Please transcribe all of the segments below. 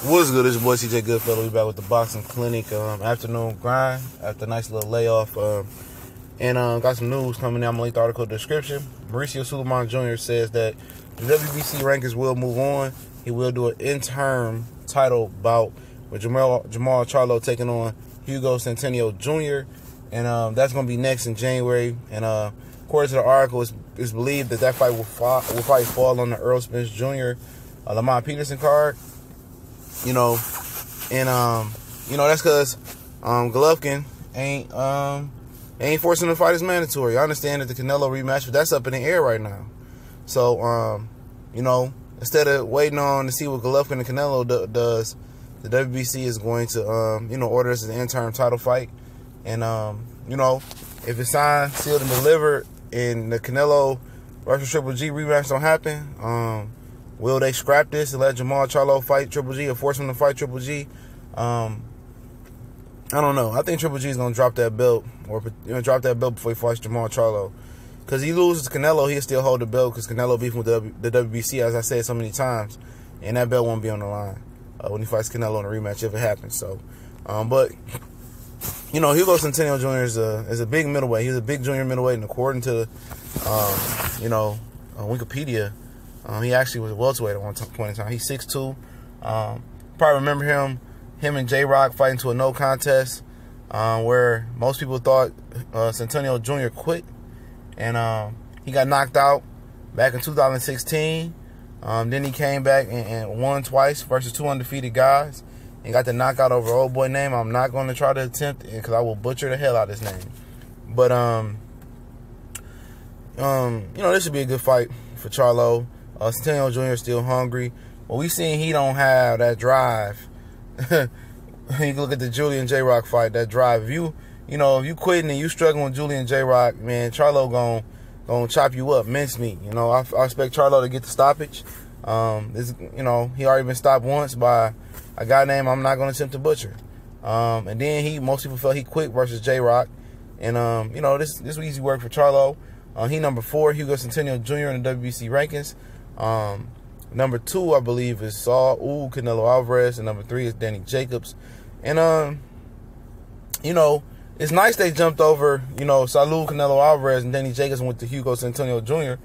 What's good? It's your boy CJ Goodfellow. We back with the boxing clinic afternoon grind after a nice little layoff. And got some news coming in. I'm going to link the article in the description. Mauricio Sulaiman Jr. says that the WBC rankings will move on. He will do an interim title bout with Jermall Charlo taking on Hugo Centeno Jr. And that's going to be next in January. And according to the article, it's believed that fight will probably fall on the Earl Spence Jr. Lamont Peterson card. You know, and that's because Golovkin ain't forcing the fight is mandatory. I understand that the Canelo rematch, but that's up in the air right now. So instead of waiting on to see what Golovkin and Canelo does, the WBC is going to order this as an interim title fight. And if it's signed, sealed, and delivered, and the Canelo versus Triple G rematch don't happen, will they scrap this and let Jermall Charlo fight Triple G or force him to fight Triple G? I don't know. I think Triple G is going to drop that belt drop that belt before he fights Jermall Charlo. Because he loses Canelo, he'll still hold the belt because Canelo beefing with the WBC, as I said so many times. And that belt won't be on the line when he fights Canelo in a rematch if it happens. So, but, Hugo Centeno Jr. is a big middleweight. He's a big junior middleweight, and according to, Wikipedia, he actually was a welterweight at one point in time. He's 6'2". Probably remember him and J-Rock fighting to a no contest, where most people thought Centennial Jr. quit. And he got knocked out back in 2016. Then he came back and won twice versus two undefeated guys. And got the knockout over an old boy name. I'm not going to try to attempt it because I will butcher the hell out of his name. But, this should be a good fight for Charlo. Centennial Jr. is still hungry. But we seen he don't have that drive. You can look at the Julian J-Rock fight, that drive. If you quitting and you struggling with Julian J-Rock, man, Charlo gonna chop you up, mincemeat. I expect Charlo to get the stoppage. He already been stopped once by a guy named I'm not gonna attempt to butcher. And then most people felt he quit versus J-Rock. And this was easy work for Charlo. He number 4, Hugo Centeno Jr. in the WBC rankings. Number 2, I believe, is Canelo Alvarez, and number 3 is Danny Jacobs. And it's nice they jumped over, Saul Canelo Alvarez and Danny Jacobs and went to Hugo Centeno Jr.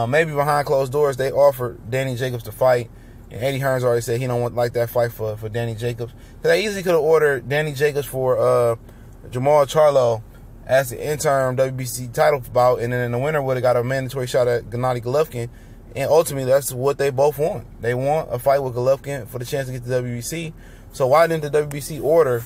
Maybe behind closed doors they offered Danny Jacobs to fight, and Eddie Hearns already said he don't like that fight for Danny Jacobs. They easily could have ordered Danny Jacobs for Jermall Charlo as the interim WBC title bout, and then the winner would have got a mandatory shot at Gennady Golovkin. And ultimately, that's what they both want. They want a fight with Golovkin for the chance to get the WBC. So why didn't the WBC order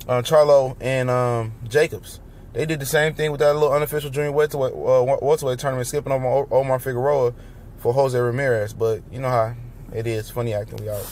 Charlo and Jacobs? They did the same thing with that little unofficial junior welterweight tournament, skipping over Omar Figueroa for Jose Ramirez. But you know how it is. Funny acting. We out.